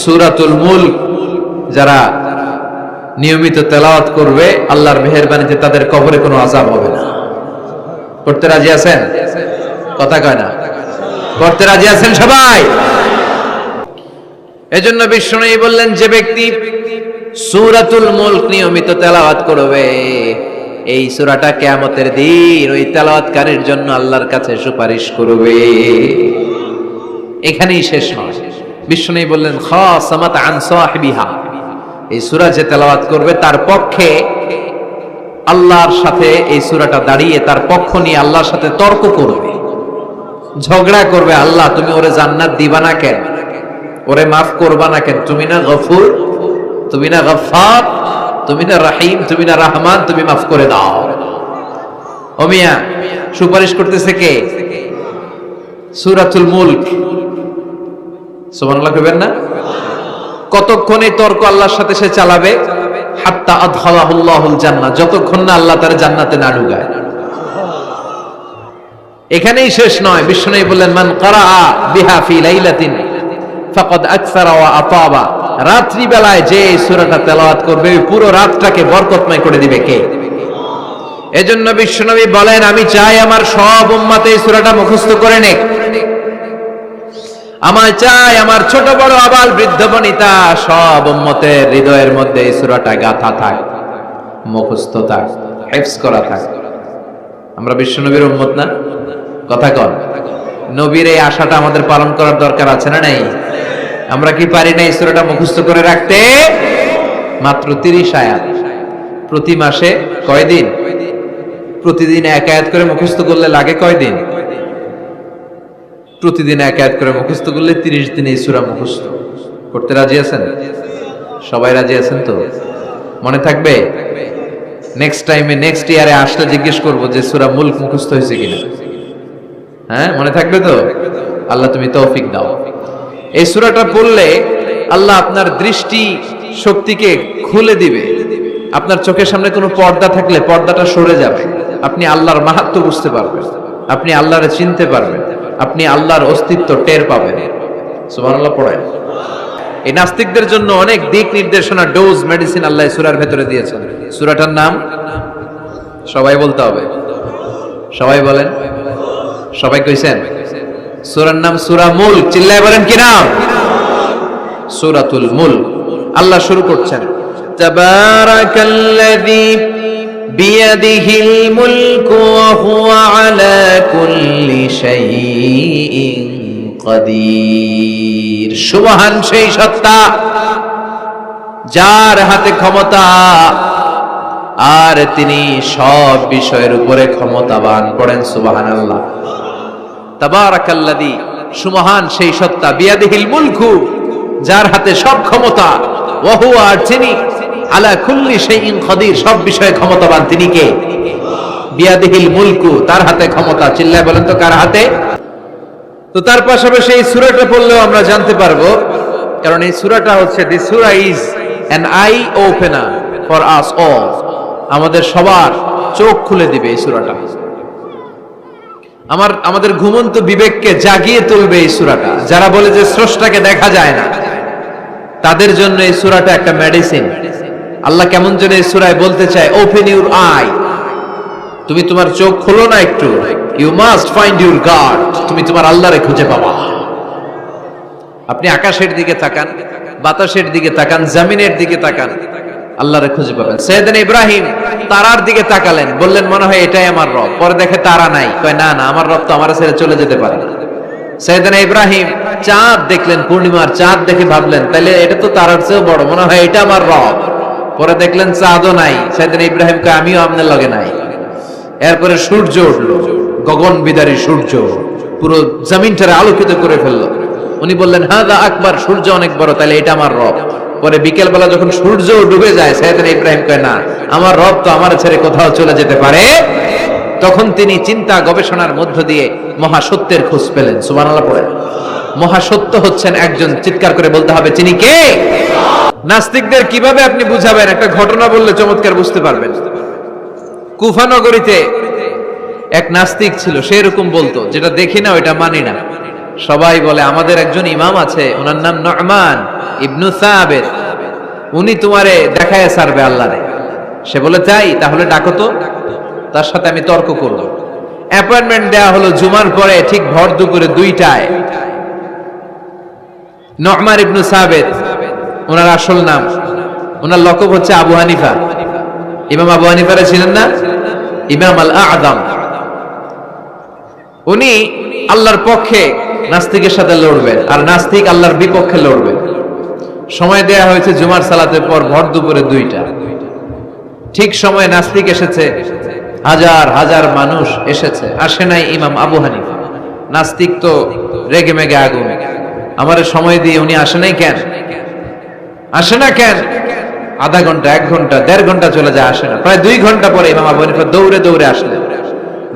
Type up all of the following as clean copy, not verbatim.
সূরাতুল মুলক যারা নিয়মিত তেলাওয়াত করবে আল্লাহর মেহেরবানিতে তাদের কবরে কোনো আযাব হবে না। পড়তে রাজি আছেন? কথা কয় না। পড়তে রাজি আছেন সবাই? এজন্য বিষ্ণু বললেন, যে ব্যক্তি সূরাতুল মুলক নিয়মিত তেলাওয়াত করবে এই সূরাটা কিয়ামতের দিন ওই তেলাওয়াতকারীর জন্য আল্লাহর কাছে সুপারিশ করবে। এখানেই শেষ নয়, বিষ্ণু বললেন খাসামাত আন সাহিবিহা, এই সূরা যে তেলাওয়াত করবে তার পক্ষে আল্লাহর সাথে এই সূরাটা দাঁড়িয়ে তার পক্ষ নিয়ে আল্লাহর সাথে তর্ক করবে, ঝগড়া করবে। আল্লাহ তুমি ওরে জান্নাত দিবা না কেন, ওরে মাফ করবা না কেন, তুমি না গফুর, তুমি না গফফার, তুমি না রহিম, তুমি না রহমান, তুমি মাফ করে দাও। ও মিয়া, সুপারিশ করতেছে কে? সূরাতুল মুলক। সুবহানাল্লাহ কইবেন না? কতক্ষণ এই তর্ক আল্লাহর সাথে সে চালাবে? হাত্তা আদখালাহুল্লাহুল জান্নাহ, যতক্ষণ না আল্লাহ তার জান্নাতে না ঢুকায়। এখানেই শেষ নয়, বিষ্ণু বললেন মান ক্বারাআ বিহা ফি লাইলাতিন ফাকাদ আকসারা ওয়া আতাবা, রাত্রি বেলায় যে এই সূরাটা তেলাওয়াত করবে পুরো রাতটাকে বরকতময় করে দিবে কে? এজন্য বিশ্বনবী বলেন, আমি চাই আমার সব উম্মত এই সূরাটা মুখস্থ করে নেক। আমার চাই আমার ছোট বড় আবাল বৃদ্ধ বনিতা সব উম্মতের হৃদয়ের মধ্যে এই সূরাটা গাঁথা থাক, মুখস্থ থাক, হিফজ করা থাক। আমরা বিশ্বনবীর উম্মত না? কথা কন। নবীর এই আশাটা আমাদের পালন করার দরকার আছে না নাই? আমরা কি পারি না এই সূরাটা মুখস্থ করে রাখতে? মাত্র 30 আয়াত, প্রতি মাসে কয়দিন? প্রতিদিন এক আয়াত করে মুখস্থ করলে লাগে কয়দিন? প্রতিদিন এক আয়াত করে মুখস্থ করলে 30 দিনে এই সূরা মুখস্থ করতে রাজি আছেন? সবাই রাজি আছেন তো? মনে থাকবে? নেক্সট টাইমে নেক্সট ইয়ারে আসলে জিজ্ঞেস করব যে সূরা মুলক মুখস্থ হয়েছে কিনা। হ্যাঁ, মনে থাকবে তো? আল্লাহ তুমি তৌফিক দাও। এই সূরাটা পড়লে আল্লাহ আপনার দৃষ্টি শক্তিকে খুলে দিবে। আপনার চোখের সামনে কোনো পর্দা থাকলে পর্দাটা সরে যাবে, আপনি আল্লাহর মাহাত্ম্য বুঝতে পারবেন, আপনি আল্লাহরে চিনতে পারবেন, আপনি আল্লাহর অস্তিত্ব টের পাবেন। সুবহানাল্লাহ পড়েন। এই নাস্তিকদের জন্য অনেক দিক নির্দেশনা, ডোজ মেডিসিন আল্লাহ সূরার ভেতরে দিয়েছেন। সূরাটার নাম সবাই বলতে হবে, সবাই বলেন। সবাই কইছেন? সূরার নাম সূরা মুলক। চিল্লায় বলেন কি নাম? সূরাতুল মুলক। আল্লাহ শুরু করছেন, তাবারাকাল্লাযী বিয়াদিহিল মুলকু ওয়া হুয়া আলা কুল্লি শাইইন কাদির। সুবহান সেই সত্তা যার হাতে ক্ষমতা আর তিনি সব বিষয়ের উপরে ক্ষমতাবান। পড়েন সুবহানাল্লাহ। তাবারাকাল্লাযী, সুবহান সেই সত্তা, বিয়াদিহিল মুলকু, যার হাতে সব ক্ষমতা, ওয়া হুয়া, আর তিনি, আলা কুল্লি শাইইন কাদির, সব বিষয়ে ক্ষমতাবান। তিনি কে? বিয়াদিহিল মুলকু, তার হাতে ক্ষমতা। চিল্লায় বলেন তো কার হাতে? তো তার পাশাপাশি এই সূরাটা পড়লেও আমরা জানতে পারবো, কারণ এই সূরাটা হচ্ছে, this Surah is an I opener for us all. আমাদের সবার চোখ খুলে দিবে এই সূরাটা। আমাদের ঘুমন্ত বিবেককে জাগিয়ে তুলবে এই সূরাটা। যারা বলে যে স্রষ্টাকে দেখা যায় না, তাদের জন্য এই সূরাটা একটা মেডিসিন। আল্লাহ কেমন যেন এই সূরায় বলতে চায়, ওপেন ইউর আই, তুমি তোমার চোখ খোলো না একটু, you must find your God, তুমি তোমার আল্লাহরে খুঁজে পাবা। আপনি আকাশের দিকে তাকান, বাতাসের দিকে তাকান, জমিনের দিকে তাকান, আল্লাহরে খুঁজে পাবেন। সাইয়েদনা ইব্রাহিম তারার দিকে তাকালেন, বললেন মনে হয় এটাই আমার রব। পরে দেখে তারা নাই, কয় না না, আমার রব তো আমার ছেড়ে চলে যেতে পারে না। সাইয়েদনা ইব্রাহিম চাঁদ দেখলেন, পূর্ণিমার চাঁদ দেখে ভাবলেন তাহলে এটা তো তারার চেয়েও বড়, মনে হয় এটা আমার রব। পরে দেখলেন চাঁদও নাই। সাইয়েদনা ইব্রাহিম কয় আমিও আপনার লগে নাই। এরপরে সূর্য উঠলো, গগন বিদারী সূর্য পুরো জমিনটারে আলোকিত করে ফেললো। উনি বললেন হাদা আকবার, সূর্য অনেক বড়, তাহলে এটা আমার রব। পরে বিকেল বেলা যখন সূর্য ডুবে যায়, সাইয়েদনা ইব্রাহিম কয় না, আমার রব তো আমার ছেড়ে কোথাও চলে যেতে পারে। তখন তিনি চিন্তা গবেষণার মধ্য দিয়ে মহাসত্যের খোঁজ পেলেন। সুবহানাল্লাহ পড়েন। মহাসত্য হচ্ছেন একজন, চিৎকার করে বলতে হবে তিনি কে? নাস্তিকদের কিভাবে আপনি বুঝাবেন? একটা ঘটনা বললে চমৎকার বুঝতে পারবেন। কুফা নগরীতে এক নাস্তিক ছিল, সে এরকম বলতো, যেটা দেখি না ওইটা মানি না। সবাই বলে আমাদের একজন ইমাম আছে, ওনার নাম নু'মান, ইবনু সাবিত, উনি তোমারে দেখায় ছাড়বে আল্লাহরে। সে বলে তাই, তাহলে ডাকো তো, তার সাথে আমি তর্ক করব। অ্যাপয়েন্টমেন্ট দেয়া হলো জুমার পরে ঠিক ভর দুপুরে 2টায়। নু'মান ইবনু সাবিত ওনার আসল নাম, ওনার লকব হচ্ছে আবু হানিফা। ইমাম আবু হানিফারে ছিলেন না, ইমাম আল আযম। উনি আল্লাহর পক্ষে নাস্তিকের সাথে লড়বেন, আর নাস্তিক আল্লাহর বিপক্ষে লড়বেন। সময় দেয়া হয়েছে জুমার সালাতের পর ভর দুপুরে 2টা। ঠিক সময় নাস্তিক এসেছে, হাজার হাজার মানুষ এসেছে, আসে নাই ইমাম আবু হানিফা। নাস্তিক তো রেগে মেগে আগুন, আমারে সময় দিয়ে উনি আসে নাই কেন, আসে না কেন? আধা ঘন্টা, 1 ঘন্টা, 1.5 ঘন্টা চলে যায়, আসে না। প্রায় 2 ঘন্টা পরে ইমাম আবু হানিফা দৌড়ে দৌড়ে আসলেন।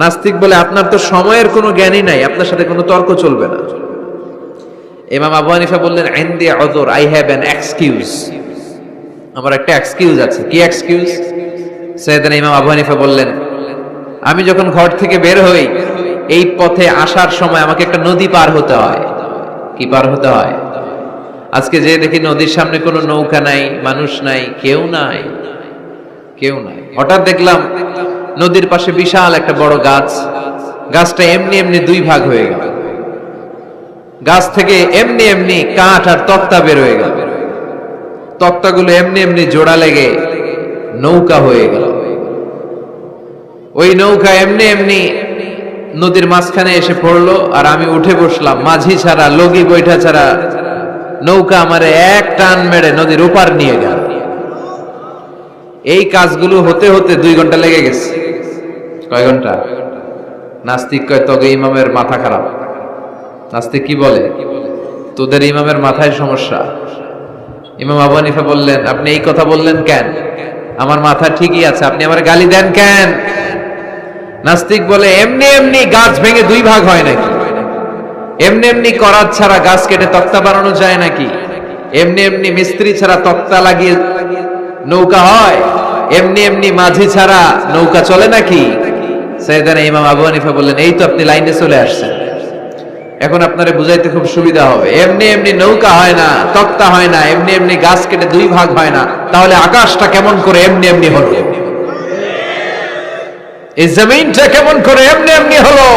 নাস্তিক বলে, আপনার তো সময়ের কোনো জ্ঞানই নাই, আপনার সাথে কোনো তর্ক চলবে না। ইমাম আবু হানিফা বললেন, ইনদি উযর, আই হ্যাভ অ্যান এক্সকিউজ, আমার একটা এক্সকিউজ আছে। কি এক্সকিউজ? সাইয়েদনা ইমাম আবু হানিফা বললেন, আমি যখন ঘর থেকে বের হই, এই পথে আসার সময় আমাকে একটা নদী পার হতে হয়। কি পার হতে হয়? আজকে যে দেখি নদীর সামনে কোনো নৌকা নাই, মানুষ নাই, কেউ নাই, কেউ নাই। হঠাৎ দেখলাম নদীর পাশে বিশাল একটা বড় গাছ, গাছটা এমনি এমনি 2 ভাগ হয়ে গেল। গাছ থেকে এমনি এমনি কাঠ আর তক্তা বের হয়ে গেল, তক্তাগুলো এমনি এমনি জোড়া লেগে নৌকা হয়ে গেল। ওই নৌকা এমনি এমনি নদীর মাঝখানে এসে পড়লো, আর আমি উঠে বসলাম। মাঝি ছাড়া, লগি বৈঠা ছাড়া নৌকা আমারে এক টান মেরে নদীর ওপার নিয়ে গেল। এই কাজগুলো হতে হতে 2 ঘন্টা লেগে গেছে। কয় ঘন্টা? নাস্তিক কয়, তবে ইমামের মাথা খারাপ। নাস্তিক কি বলে? তোদের ইমামের মাথায় সমস্যা। ইমাম আবু হানিফা বললেন, আপনি এই কথা বললেন কেন? আমার মাথা ঠিকই আছে, আপনি আমার গালি দেন কেন? নাস্তিক বলে, এমনি এমনি গাছ ভেঙে 2 ভাগ হয় নাকি? এমনি এমনি করাত ছাড়া গাছ কেটে তক্তা বানানো যায় নাকি? এমনি এমনি মিস্ত্রি ছাড়া তক্তা লাগিয়ে নৌকা হয়? এমনি এমনি মাঝি ছাড়া নৌকা চলে নাকি? সাইয়েদনা ইমাম আবু হানিফা বললেন, এই তো আপনি লাইনে চলে আসছেন, এখন আপনারে বুঝাইতে খুব সুবিধা হবে। এমনি এমনি নৌকা হয় না, তক্তা হয় না, এমনি এমনি গাছ কেটে 2 ভাগ হয় না, তাহলে আকাশটা কেমন করে এমনি এমনি হলো? এই জমিনটা কেমন করে এমনি এমনি হলো?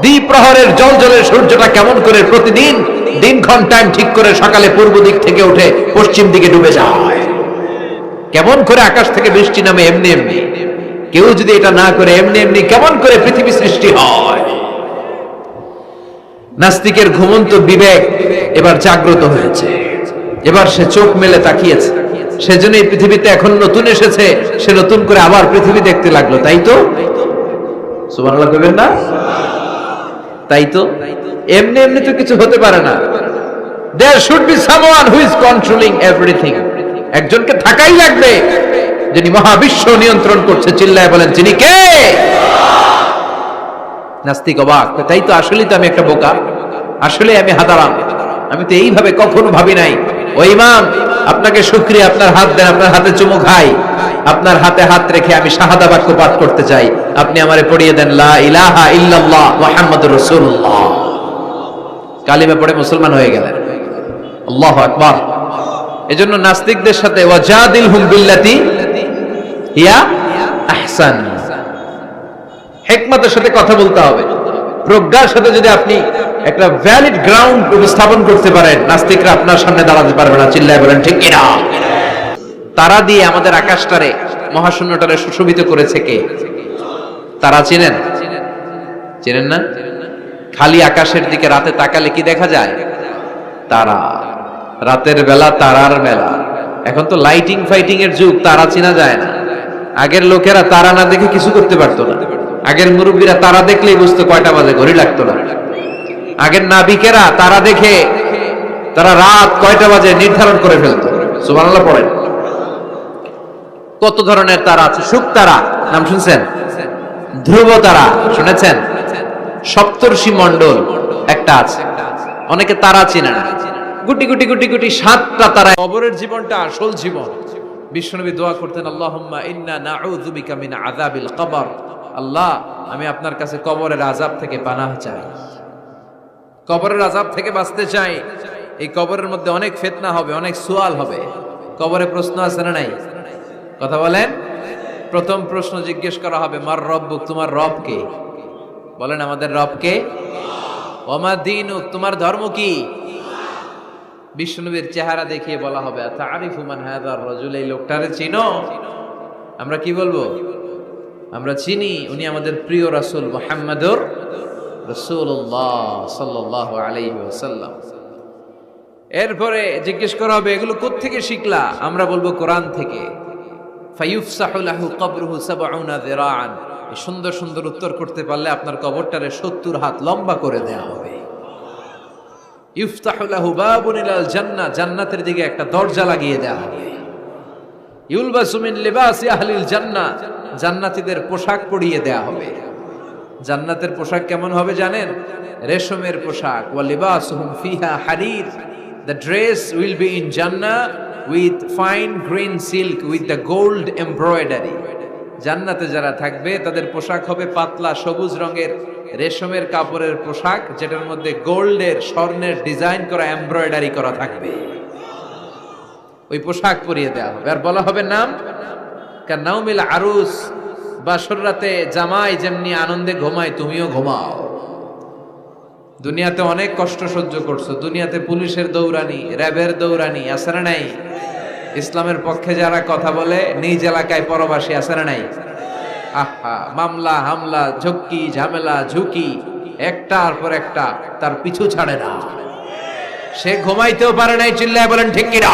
দ্বিপ্রহরের জলজলের সূর্যটা কেমন করে প্রতিদিন দিনক্ষণ টাইম ঠিক করে সকালে পূর্ব দিক থেকে উঠে পশ্চিম দিকে ডুবে যায়? কেমন করে আকাশ থেকে বৃষ্টি নামে এমনি এমনি? কেউ যদি এটা না করে এমনি এমনি কেমন করে পৃথিবী সৃষ্টি হয়? নাস্তিকের ঘুমন্ত বিবেক এবার জাগ্রত হয়েছে, এবার সে চোখ মেলে তাকিয়েছে। সেজন্য এই পৃথিবীতে এখন নতুন এসেছে, সে নতুন করে আবার পৃথিবী দেখতে লাগলো। তাই তো? সুবহানাল্লাহ কইবেন না? তাই তো, এমনি এমনি তো কিছু হতে পারে না। There should be someone who is controlling everything. একজনকে থাকাই লাগবে যিনি মহাবিশ্ব নিয়ন্ত্রণ করছে। চিল্লায় বলেন, যিনি কে? নাস্তিক অবাক, তাই তো, আসলেই তো আমি একটা বোকা, আসলে আমি হাদারাম, আমি তো এইভাবে কখনো ভাবি নাই। ও ইমাম, আপনাকে শুকরিয়া, আপনার হাত দেন, আপনার হাতে চুমু খাই, আপনার হাতে হাত রেখে আমি শাহাদা বাক্য পাঠ করতে চাই, আপনি আমারে পড়িয়ে দেন লা ইলাহা ইল্লাল্লাহ মুহাম্মাদুর রাসূলুল্লাহ। কালিমা পড়ে মুসলমান হয়ে গেলেন। আল্লাহু আকবার। এজন্য নাস্তিকদের সাথে ওয়াজাদিলহুম বিল্লাতি হিয়া আহসান, হিকমতের সাথে কথা বলতে হবে। প্রজ্ঞার সাথে যদি আপনি একটা ভ্যালিড গ্রাউন্ড উপস্থাপন করতে পারেন, নাস্তিকরা আপনার সামনে দাঁড়াতে পারবে না। চিল্লায় বলেন ঠিক কিনা? তারা দিয়ে আমাদের আকাশটারে, মহাশূন্যটারে সুশোভিত করেছে কে? তারা চিনেন? চিনেন না? খালি আকাশের দিকে রাতে তাকালে কি দেখা যায়? তারা। রাতের বেলা তারার মেলা। এখন তো লাইটিং ফাইটিং এর যুগ, তারা চিনা যায় না। আগের লোকেরা তারা না দেখে কিছু করতে পারতো না। আগের মুরব্বীরা তারা দেখলেই বুঝতো কয়টা বাজে, ঘড়ি লাগতো না। আগের নাবিকেরা তারা দেখে তারা রাত কয়টা বাজে নির্ধারণ করে ফেলতো। সুবহানাল্লাহ পড়েন। কত ধরনের তারা আছে। শুক তারা নাম শুনছেন? ধ্রুব তারা শুনেছেন? সপ্তর্ষি মণ্ডল একটা আছে, অনেকে তারা চিনে না। গুটি গুটি গুটি গুটি 7টা তারা। কবরের জীবনটা আসল জীবন। বিশ্বনবী দোয়া করতেন, আল্লাহুম্মা ইন্না নাউযু বিকা মিন আযাবিল কবর। আল্লাহ, আমি আপনার কাছে কবরের আযাব থেকে পানাহ চাই, কবরের আযাব থেকে বাঁচতে চাই। এই কবরের মধ্যে অনেক ফিতনা হবে, অনেক সুয়াল হবে। কবরে প্রশ্ন আছে না নাই? কথা বলেন। প্রথম প্রশ্ন জিজ্ঞেস করা হবে, মার রব্বুক, তোমার রব কে? বলেন, আমাদের রব কে? ওমা দীনুক, তোমার ধর্ম কি? বিষ্ণুনবীর চেহারা দেখিয়ে বলা হবে, তারিফু মান হাযার রাজুল, এই লোকটারে চিনো? আমরা কি বলবো? আমরা চিনি, উনি আমাদের প্রিয় রাসূল মুহাম্মদুর রাসূলুল্লাহ সাল্লাল্লাহু আলাইহি ওয়াসাল্লাম। এরপরে জিজ্ঞেস করা হবে, এগুলো কোত্থেকে শিখলা? আমরা বলবো কোরআন থেকে। ফায়ুফসাহু লাহু কবরুহু ৭০ যিরাআন, এই সুন্দর সুন্দর উত্তর করতে পারলে আপনার কবরটারে ৭০ হাত লম্বা করে দেয়া হবে। ইফতাহু লাহু বাবুন ইলাল জান্নাহ, জান্নাতের দিকে একটা দরজা লাগিয়ে দেয়া হবে। ইউলবাসু মিন লিবাসি আহলিল জান্নাহ, জান্নাতীদের পোশাক পরিয়ে দেয়া হবে। জান্নাতের পোশাক কেমন হবে জানেন? রেশমের পোশাক। ওয়া লিবাসুহুম ফিহা হারির, the dress will be in Jannah with fine green silk with the gold embroidery. জান্নাতে যারা থাকবে তাদের পোশাক হবে পাতলা সবুজ রঙের রেশমের কাপড়ের পোশাক, যেটার মধ্যে গোল্ডের, স্বর্ণের ডিজাইন করা, এমব্রয়ডারি করা থাকবে। ওই পোশাক পরিয়ে দেওয়া হবে। আর বলা হবে নাম কান্নাউমিল আরুস, বাসর রাতে জামাই যেমনি আনন্দে ঘুমায় তুমিও ঘুমাও। দুনিয়াতে অনেক কষ্ট সহ্য করছো, দুনিয়াতে পুলিশের দৌড়ানি, র্যাবের দৌড়ানি, আছে না নাই? ইসলামের পক্ষে যারা কথা বলে নিজ এলাকায় পরবাসী, আছে না নাই? আহা, মামলা হামলা, ঝক্কি ঝামেলা ঝুঁকি একটার পর একটা, তার পিছু ছাড়ে না। সে ঘুমাইতেও পারে নাই, চিল্লায় বলেন ঠিক কিনা?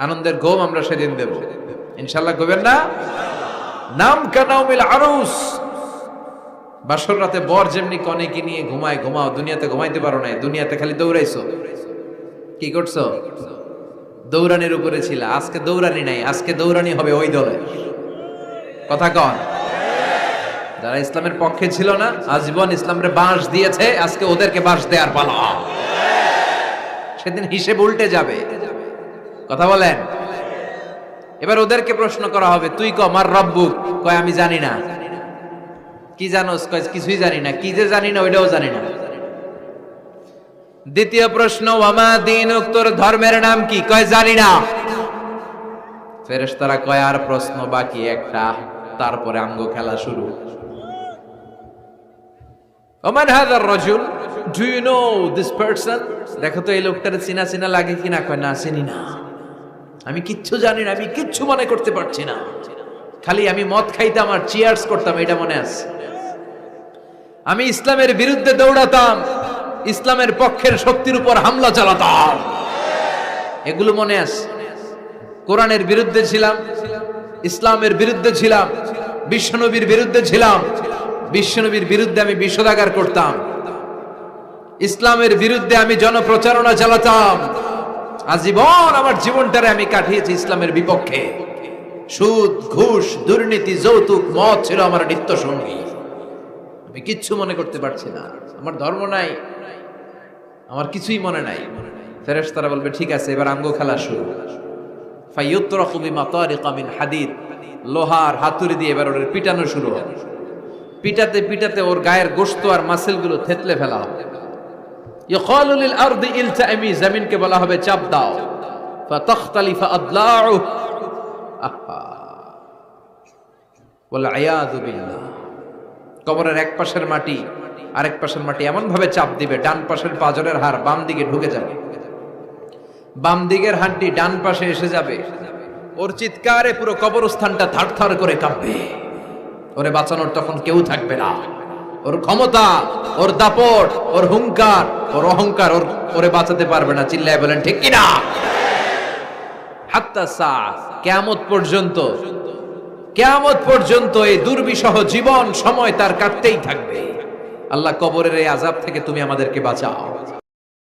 আনন্দের ঘুম আমরা সেদিন দেব ইনশাআল্লাহ। ঘুমেন না? নাম কানাউমিল আরুস, বাসর রাতে বর যেমনি কনেকে নিয়ে ঘুমায় ঘুমাও। দুনিয়াতে ঘুমাইতে পারো নাই, দুনিয়াতে খালি দৌড়াইছো। কি করছো? দৌড়ানির উপরে ছিল। আজকে দৌড়ানি নাই, আজকে দৌড়ানি হবে ওই দলে। কথা কন। যারা ইসলামের পক্ষে ছিল না, আজীবন ইসলামের বাঁশ দিয়েছে, আজকে ওদেরকে বাঁশ দেওয়ার পালা। সেদিন হিসেব উল্টে যাবে। কথা বলেন। এবার ওদেরকে প্রশ্ন করা হবে, তুই ক মার রব্বুক, কয় আমি জানি না। কি জানোস? কয় কিছুই জানি না। কি যে জানি না ওইটাও জানি না। দ্বিতীয় প্রশ্ন, ওয়ামা দীনুক, তোর ধর্মের নাম কি? কয় জানি না। ফেরেশতারা কয় আর প্রশ্ন বাকি একটা, তারপরে আমগো খেলা শুরু। ওমান হাযার রাজুল, do you know this person? দেখো তো এই লোকটারে চিনা চিনা লাগে কিনা। কয় না, চিনি না, আমি কিচ্ছু জানি না, আমি কিচ্ছু মনে করতে পারছি না। খালি আমি মদ খাইতাম আর চিয়ার্স করতাম, এটা মনে আছে। আমি ইসলামের বিরুদ্ধে দৌড়াতাম, ইসলামের পক্ষের শক্তির উপর হামলা চালাতাম, এগুলো মনে আছে। কোরআনের বিরুদ্ধে ছিলাম, ইসলামের বিরুদ্ধে ছিলাম, বিশ্বনবীর বিরুদ্ধে ছিলাম। বিশ্বনবীর বিরুদ্ধে আমি বিষোদাগার করতাম, ইসলামের বিরুদ্ধে আমি জনপ্রচারণা চালাতাম। আজীবন আমার জীবনটারে আমি কাটিয়েছি ইসলামের বিপক্ষে। সুদ, ঘুষ, দুর্নীতি, যৌতুক, মদ ছিল আমার নিত্য সঙ্গী। আমি কিচ্ছু মনে করতে পারছি না, আমার ধর্ম নাই, আমার কিছুই মনে নাই। ফেরেশতারা বলবে ঠিক আছে, এবার আমগো খেলা শুরু। ফায়ুতরাকু বিমাতারিকা মিন হাদিদ, লোহার হাতুড়ি দিয়ে এবার ওর পিটানো শুরু হবে। পিটাতে পিটাতে ওর গায়ের গোশত আর মাসেলগুলো থেতলে ফেলা হবে। ইয়কালু লিল আরদি ইলতাইমি, জমিনকে বলা হবে চাপ দাও। ফাতাখতালিফা আদলাউ, ওয়াল আয়াযু বিল্লাহ। কবরের এক পাশের মাটি আরেক পাশের মাটি এমন ভাবে চাপ দিবে, ডান পাশের পাজরের হাড় বাম দিকে ঢুকে যাবে, বাম দিকের হাড়টি ডান পাশে এসে যাবে। ওর চিৎকারে পুরো কবরস্থানটা থারথার করে কাঁপবে। ওরে বাঁচানোর তখন কেউ থাকবে না। ওর ক্ষমতা, ওর দাপট, ওর হুঙ্কার, ওর অহংকার ওরে বাঁচাতে পারবে না। চিল্লায় বলেন ঠিক কিনা? হাত্তা সা, কিয়ামত পর্যন্ত, কিয়ামত পর্যন্ত এই দুর্বিষহ জীবন সময় তার কাটতেই থাকবে। আল্লাহ, কবরের এই আযাব থেকে তুমি আমাদেরকে বাঁচাও।